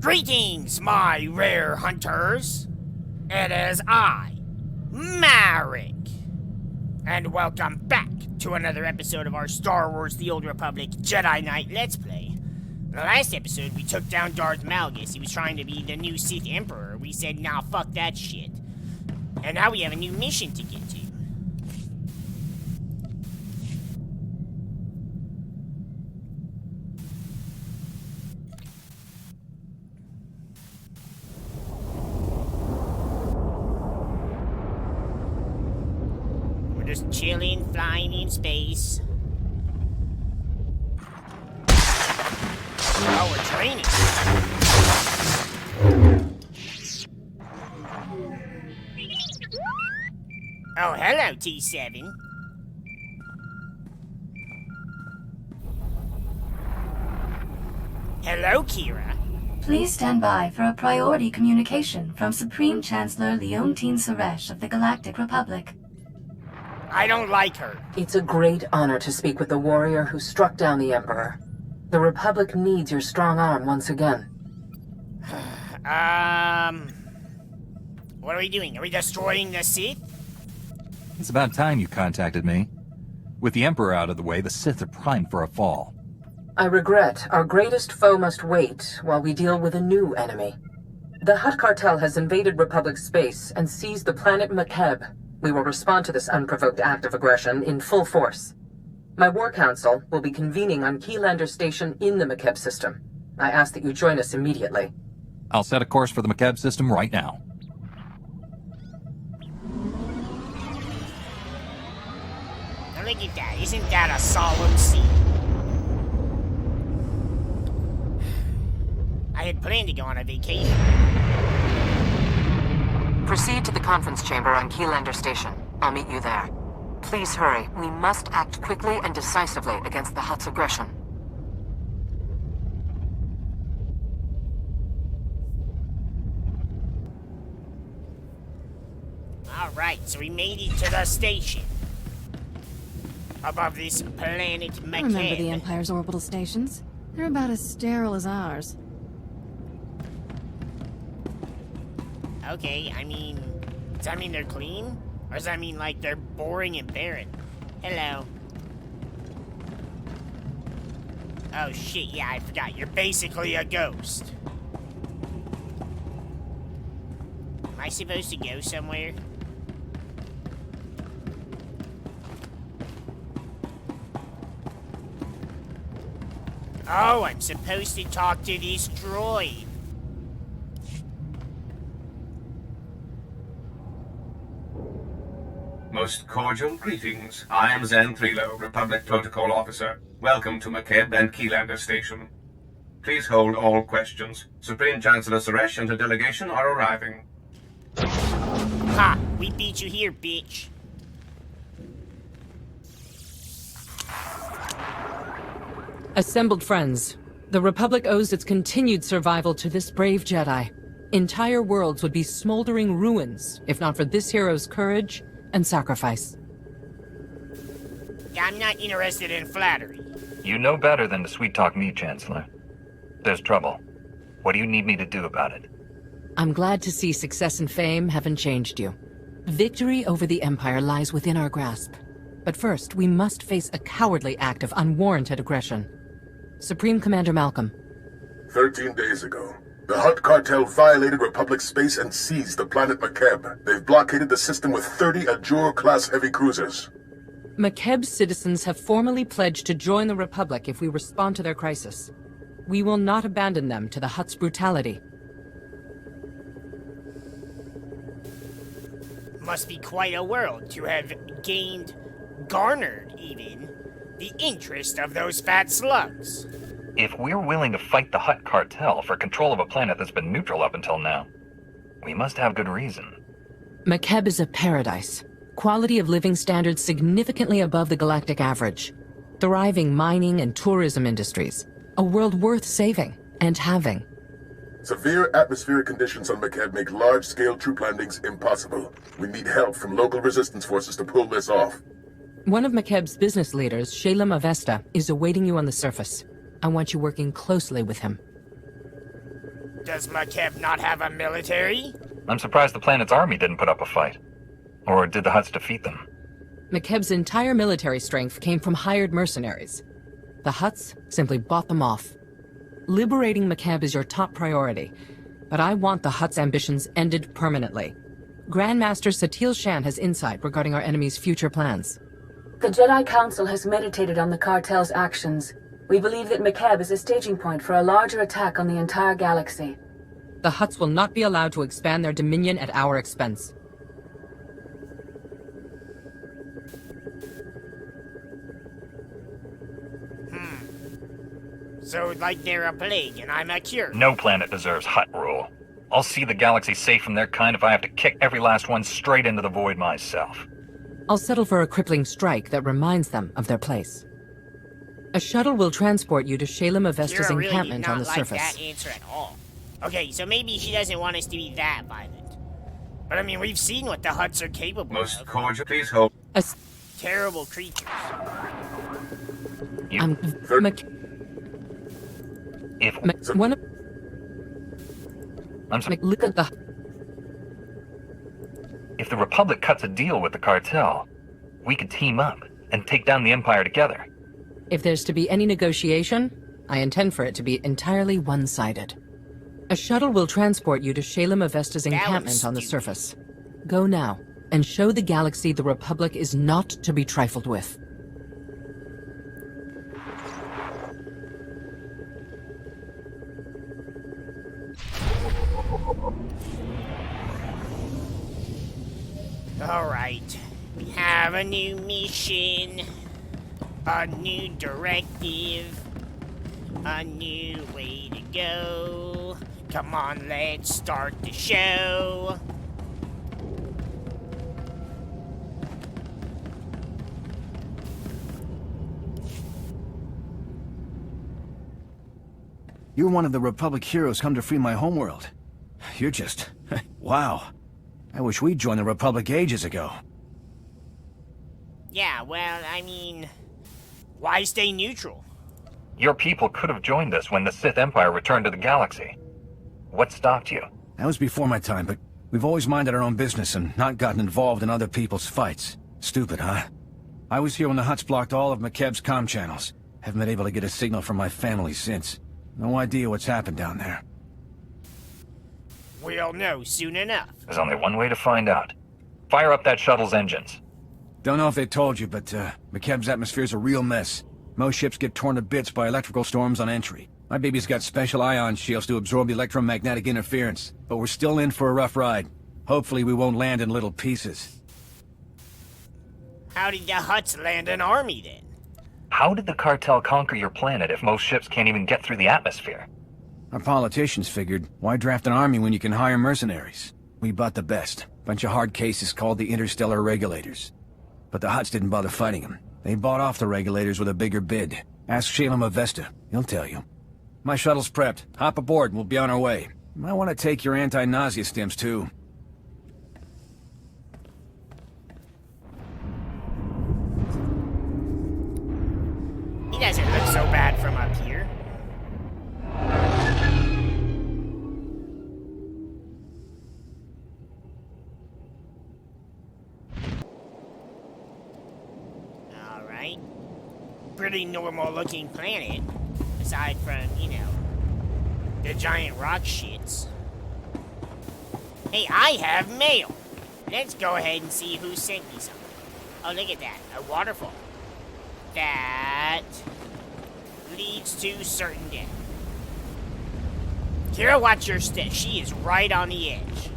Greetings, my rare hunters. It is I, MariK. And welcome back to another episode of our Star Wars The Old Republic Jedi Knight Let's Play. In the last episode, we took down Darth Malgus. He was trying to be the new Sith Emperor. We said, nah, fuck that shit. And now we have a new mission to get to. Just chilling, flying in space. Oh, we're training. Oh, hello, T7. Hello, Kira. Please stand by for a priority communication from Supreme Chancellor Leontine Suresh of the Galactic Republic. I don't like her. It's a great honor to speak with the warrior who struck down the Emperor. The Republic needs your strong arm once again. What are we doing? Are we destroying the Sith? It's about time you contacted me. With the Emperor out of the way, the Sith are primed for a fall. I regret our greatest foe must wait while we deal with a new enemy. The Hutt Cartel has invaded Republic space and seized the planet Makeb. We will respond to this unprovoked act of aggression in full force. My War Council will be convening on Keylander Station in the Makeb system. I ask that you join us immediately. I'll set a course for the Makeb system right now. Now look at that. Isn't that a solemn scene? I had planned to go on a vacation. Proceed to the conference chamber on Keylander Station. I'll meet you there. Please hurry. We must act quickly and decisively against the Hutt's aggression. Alright, so we made it to the station. Above this planet Makeb. I remember the Empire's orbital stations. They're about as sterile as ours. Okay, I mean, does that mean they're clean? Or does that mean, like, they're boring and barren? Hello. Oh, shit, yeah, I forgot. You're basically a ghost. Am I supposed to go somewhere? Oh, I'm supposed to talk to this droid. Most cordial greetings. I am Zen Thrilo, Republic Protocol Officer. Welcome to Makeb and Keylander Station. Please hold all questions. Supreme Chancellor Suresh and her delegation are arriving. Ha! We beat you here, bitch. Assembled friends, the Republic owes its continued survival to this brave Jedi. Entire worlds would be smoldering ruins if not for this hero's courage and sacrifice. I'm not interested in flattery. You know better than to sweet-talk me, Chancellor. There's trouble. What do you need me to do about it? I'm glad to see success and fame haven't changed you. Victory over the Empire lies within our grasp. But first, we must face a cowardly act of unwarranted aggression. Supreme Commander Malcolm. 13 days ago, the Hutt Cartel violated Republic space and seized the planet Makeb. They've blockaded the system with 30 Ajur-class heavy cruisers. Makeb's citizens have formally pledged to join the Republic if we respond to their crisis. We will not abandon them to the Hutt's brutality. Must be quite a world to have garnered even, the interest of those fat slugs. If we're willing to fight the Hutt Cartel for control of a planet that's been neutral up until now, we must have good reason. Makeb is a paradise. Quality of living standards significantly above the galactic average. Thriving mining and tourism industries. A world worth saving and having. Severe atmospheric conditions on Makeb make large-scale troop landings impossible. We need help from local resistance forces to pull this off. One of Makeb's business leaders, Shalem Avesta, is awaiting you on the surface. I want you working closely with him. Does MariK not have a military? I'm surprised the planet's army didn't put up a fight. Or did the Hutts defeat them? MariK's entire military strength came from hired mercenaries. The Hutts simply bought them off. Liberating MariK is your top priority, but I want the Hutts' ambitions ended permanently. Grandmaster Satil Shan has insight regarding our enemy's future plans. The Jedi Council has meditated on the cartel's actions. We believe that MariK is a staging point for a larger attack on the entire galaxy. The Hutts will not be allowed to expand their dominion at our expense. So, like they're a plague and I'm a cure. No planet deserves Hutt rule. I'll see the galaxy safe from their kind if I have to kick every last one straight into the void myself. I'll settle for a crippling strike that reminds them of their place. A shuttle will transport you to Shalem Avesta's Kira really encampment did not on the like surface. that answer at all. Okay, so maybe she doesn't want us to be that violent. But I mean, we've seen what the Hutts are capable Most of. cordial. Please hold. Terrible creatures. One of... Look at the... If the Republic cuts a deal with the cartel, we could team up and take down the Empire together. If there's to be any negotiation, I intend for it to be entirely one-sided. A shuttle will transport you to Shalem Avesta's encampment on the surface. Go now, and show the galaxy the Republic is not to be trifled with. Alright, we have a new mission, a new directive, a new way to go. Come on, let's start the show. You're one of the Republic heroes come to free my homeworld. You're just... wow. I wish we'd joined the Republic ages ago. Yeah, well, I mean, why stay neutral? Your people could have joined us when the Sith Empire returned to the galaxy. What stopped you? That was before my time, but we've always minded our own business and not gotten involved in other people's fights. Stupid, huh? I was here when the Hutts blocked all of MariK's comm channels. Haven't been able to get a signal from my family since. No idea what's happened down there. We'll know soon enough. There's only one way to find out. Fire up that shuttle's engines. Don't know if they told you, but MariK's atmosphere's a real mess. Most ships get torn to bits by electrical storms on entry. My baby's got special ion shields to absorb the electromagnetic interference, but we're still in for a rough ride. Hopefully we won't land in little pieces. How did the Hutts land an army then? How did the cartel conquer your planet if most ships can't even get through the atmosphere? Our politicians figured, why draft an army when you can hire mercenaries? We bought the best. Bunch of hard cases called the Interstellar Regulators. But the Hutts didn't bother fighting them. They bought off the Regulators with a bigger bid. Ask Shalem Avesta. He'll tell you. My shuttle's prepped. Hop aboard and we'll be on our way. Might want to take your anti-nausea stims too. He doesn't look so bad from up here. Alright. Pretty normal looking planet. Aside from, you know, the giant rock shits. Hey, I have mail! Let's go ahead and see who sent me something. Oh, look at that. A waterfall. That leads to certain death. Kira, watch your step. She is right on the edge.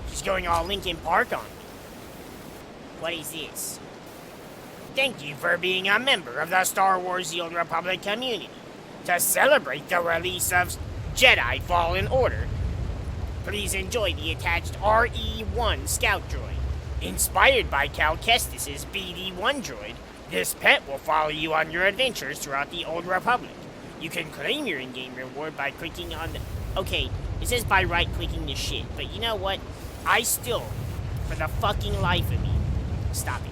She's going all Linkin Park on me. What is this? Thank you for being a member of the Star Wars The Old Republic community. To celebrate the release of Jedi Fallen Order, please enjoy the attached RE-1 Scout Droid. Inspired by Cal Kestis's BD-1 droid, this pet will follow you on your adventures throughout the Old Republic. You can claim your in-game reward by clicking on the... Okay, it says by right-clicking the shit, but you know what? I still, for the fucking life of me, stop it.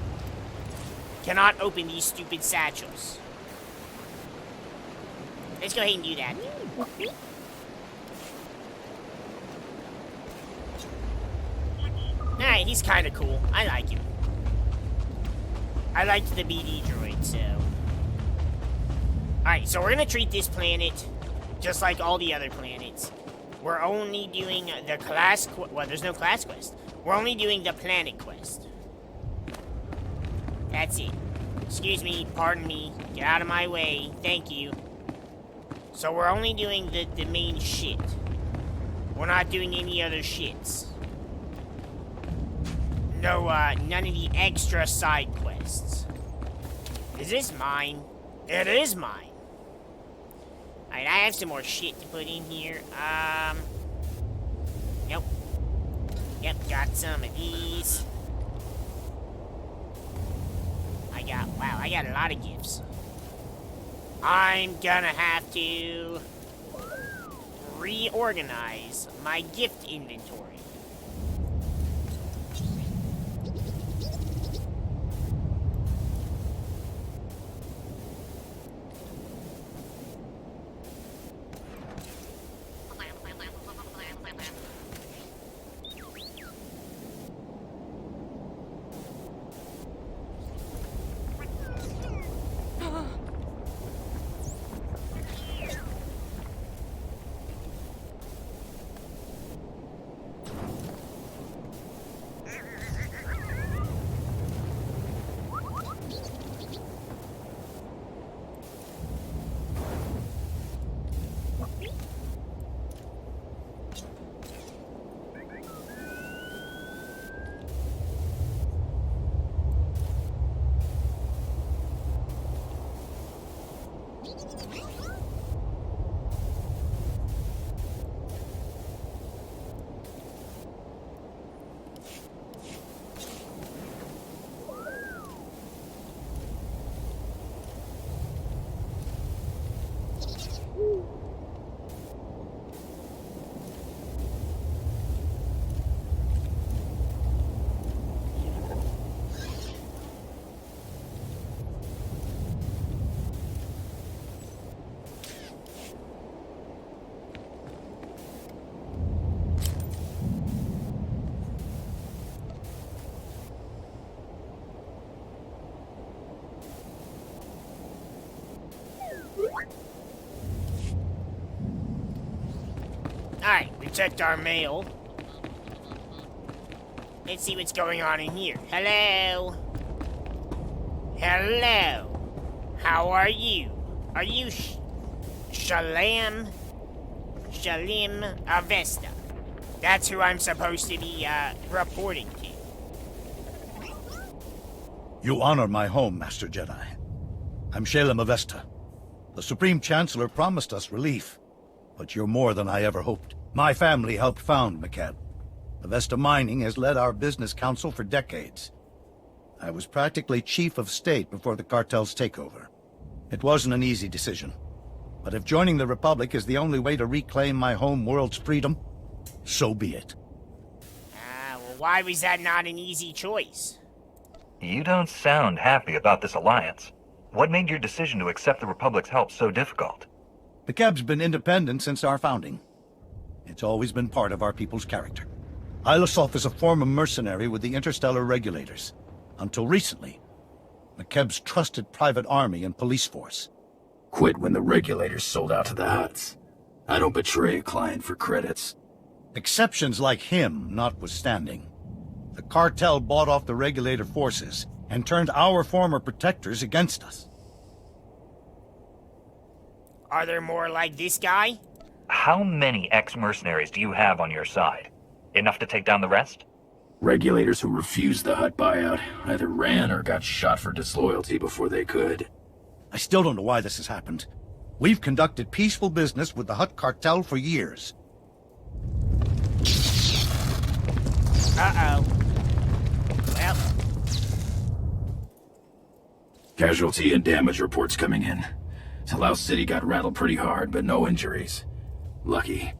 Cannot open these stupid satchels. Let's go ahead and do that. he's kind of cool. I like him. I liked the BD droid, so... Alright, so we're gonna treat this planet just like all the other planets. We're only doing the class... Well, there's no class quest. We're only doing the planet quest. That's it. Excuse me, pardon me. Get out of my way. Thank you. So we're only doing the main shit. We're not doing any other shits. No, none of the extra side quests. Is this mine? It is mine. Alright, I have some more shit to put in here. Nope. Yep, got some of these. Wow, I got a lot of gifts. I'm gonna have to reorganize my gift inventory. Alright, we checked our mail. Let's see what's going on in here. Hello? Hello? How are you? Are you Shalem Avesta? That's who I'm supposed to be, reporting to. You honor my home, Master Jedi. I'm Shalem Avesta. The Supreme Chancellor promised us relief, but you're more than I ever hoped. My family helped found McCab. Avesta Mining has led our business council for decades. I was practically chief of state before the cartel's takeover. It wasn't an easy decision, but if joining the Republic is the only way to reclaim my home world's freedom, so be it. Well, why was that not an easy choice? You don't sound happy about this alliance. What made your decision to accept the Republic's help so difficult? McCab's been independent since our founding. It's always been part of our people's character. Ilosof is a former mercenary with the interstellar regulators. Until recently, McCab's trusted private army and police force. Quit when the regulators sold out to the Hutts. I don't betray a client for credits. Exceptions like him notwithstanding, the cartel bought off the regulator forces and turned our former protectors against us. Are there more like this guy? How many ex-mercenaries do you have on your side? Enough to take down the rest? Regulators who refused the Hutt buyout either ran or got shot for disloyalty before they could. I still don't know why this has happened. We've conducted peaceful business with the Hutt cartel for years. Uh-oh. Well. Casualty and damage reports coming in. Talau City got rattled pretty hard, but no injuries. Lucky.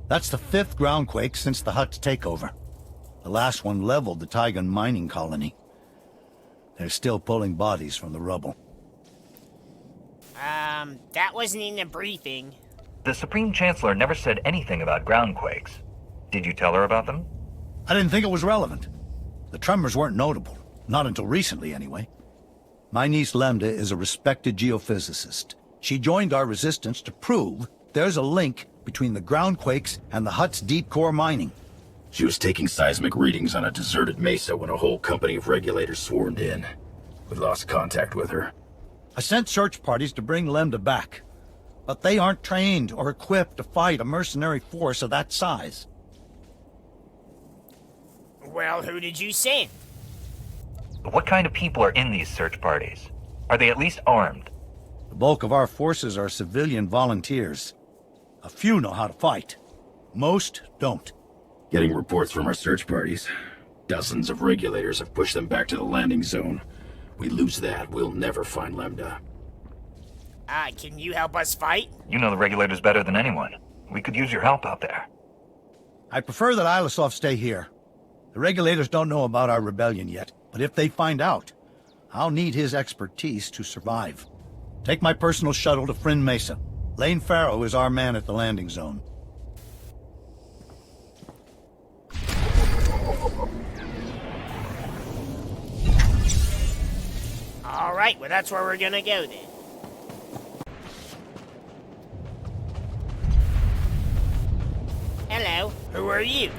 That's the 5th groundquake since the Hutt takeover. The last one leveled the Tygan mining colony. They're still pulling bodies from the rubble. That wasn't in the briefing. The Supreme Chancellor never said anything about groundquakes. Did you tell her about them? I didn't think it was relevant. The tremors weren't notable. Not until recently, anyway. My niece Lambda is a respected geophysicist. She joined our resistance to prove there's a link between the ground quakes and the Hutt's deep core mining. She was taking seismic readings on a deserted mesa when a whole company of regulators swarmed in. We lost contact with her. I sent search parties to bring Lambda back, but they aren't trained or equipped to fight a mercenary force of that size. Well, who did you send? What kind of people are in these search parties? Are they at least armed? The bulk of our forces are civilian volunteers. A few know how to fight. Most don't. Getting reports from our search parties. Dozens of regulators have pushed them back to the landing zone. We lose that, we'll never find Lambda. Can you help us fight? You know the regulators better than anyone. We could use your help out there. I prefer that Ilisov stay here. The regulators don't know about our rebellion yet, but if they find out, I'll need his expertise to survive. Take my personal shuttle to Friend Mesa. Lane Farrow is our man at the landing zone. Alright, well that's where we're gonna go then. Hello, who are you?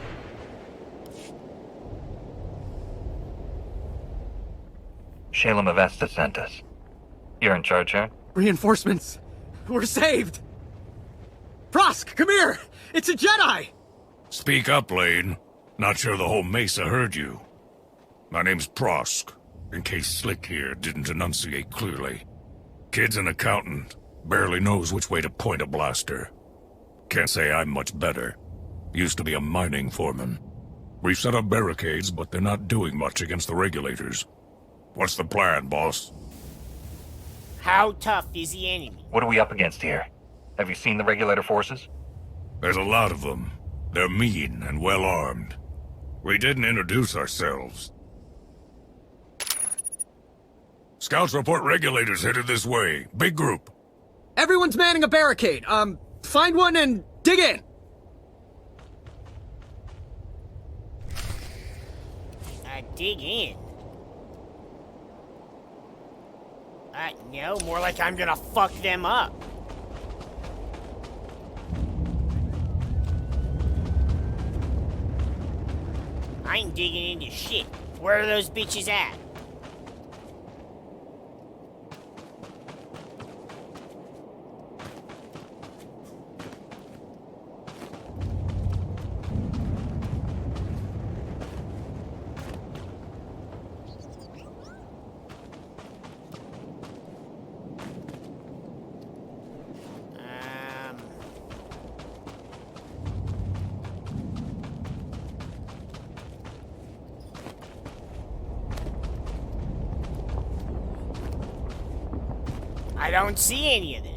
Shayla Mavesta sent us. You're in charge here? Reinforcements! We're saved! Prosk, come here! It's a Jedi! Speak up, Lane. Not sure the whole Mesa heard you. My name's Prosk, in case Slick here didn't enunciate clearly. Kid's an accountant, barely knows which way to point a blaster. Can't say I'm much better. Used to be a mining foreman. We've set up barricades, but they're not doing much against the regulators. What's the plan, boss? How tough is the enemy? What are we up against here? Have you seen the regulator forces? There's a lot of them. They're mean and well-armed. We didn't introduce ourselves. Scouts report regulators headed this way. Big group. Everyone's manning a barricade. Find one and dig in! Dig in? No, more like I'm gonna fuck them up. I ain't digging into shit. Where are those bitches at? I don't see any of them.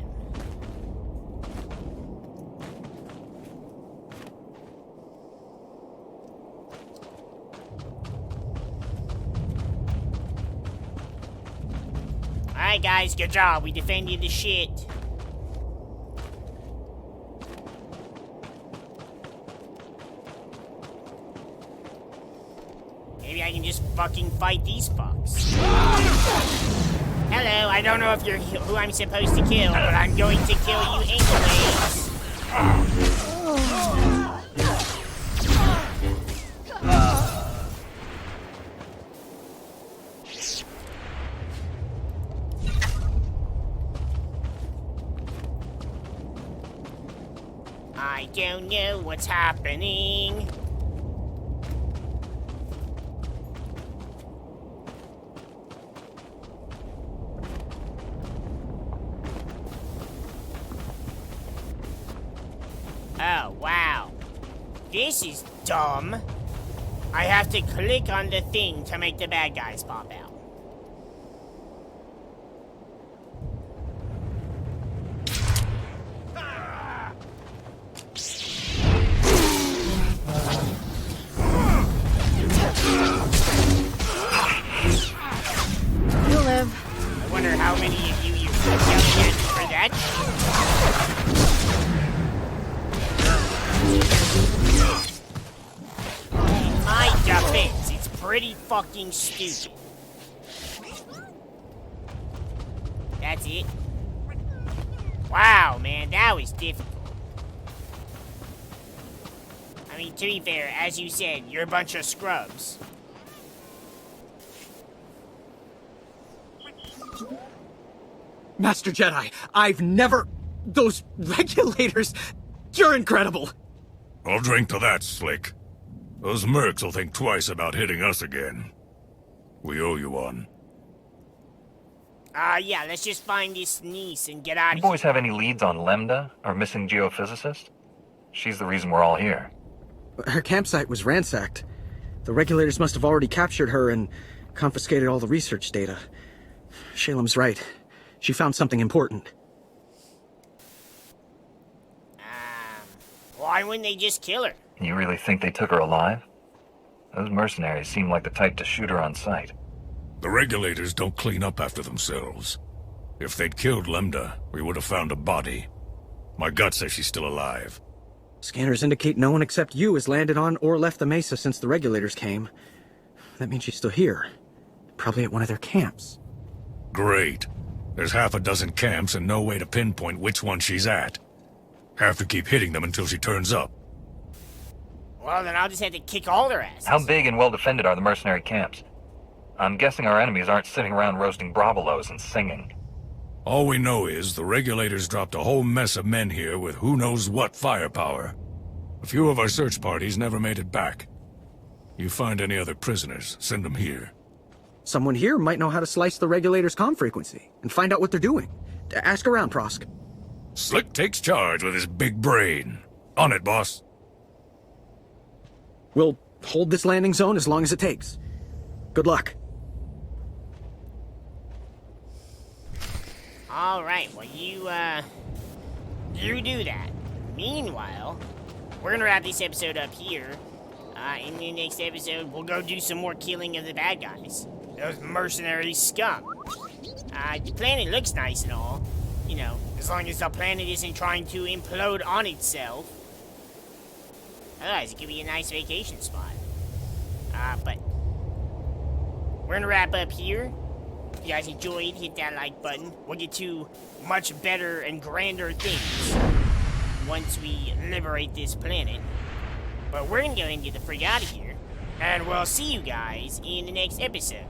Alright guys, good job. We defended the shit. Maybe I can just fucking fight these fucks. Hello, I don't know if you're who I'm supposed to kill, but I'm going to kill you anyways. I don't know what's happening. Oh, wow. This is dumb. I have to click on the thing to make the bad guys pop out. You'll live. I wonder how many of you you're yelling at for that shit. My defense, it's pretty pretty fucking stupid. That's it. Wow, man, that was difficult. I mean, to be fair, as you said, you're a bunch of scrubs. Master Jedi, I've never... Those regulators... You're incredible! I'll drink to that, Slick. Those mercs will think twice about hitting us again. We owe you one. Yeah, let's just find this niece and get out of You here. boys have any leads on Lambda, our missing geophysicist? She's the reason we're all here. Her campsite was ransacked. The regulators must have already captured her and confiscated all the research data. Shalem's right. She found something important. Why wouldn't they just kill her? You really think they took her alive? Those mercenaries seem like the type to shoot her on sight. The regulators don't clean up after themselves. If they'd killed Lambda, we would have found a body. My gut says she's still alive. Scanners indicate no one except you has landed on or left the mesa since the regulators came. That means she's still here. Probably at one of their camps. Great. There's half a dozen camps and no way to pinpoint which one she's at. Have to keep hitting them until she turns up. Well, then I'll just have to kick all their asses. How big and well defended are the mercenary camps? I'm guessing our enemies aren't sitting around roasting bravolos and singing. All we know is the regulators dropped a whole mess of men here with who knows what firepower. A few of our search parties never made it back. You find any other prisoners, send them here. Someone here might know how to slice the regulators' comm frequency and find out what they're doing. Ask around, Prosk. Slick takes charge with his big brain. On it, boss. We'll hold this landing zone as long as it takes. Good luck. Alright, well you do that. Meanwhile, we're gonna wrap this episode up here. In the next episode, we'll go do some more killing of the bad guys. Those mercenary scum. The planet looks nice and all. You know, as long as the planet isn't trying to implode on itself. Otherwise, it could be a nice vacation spot. But we're gonna wrap up here. If you guys enjoyed, hit that like button. We'll get to much better and grander things once we liberate this planet. But we're gonna go ahead and get the freak out of here. And we'll see you guys in the next episode.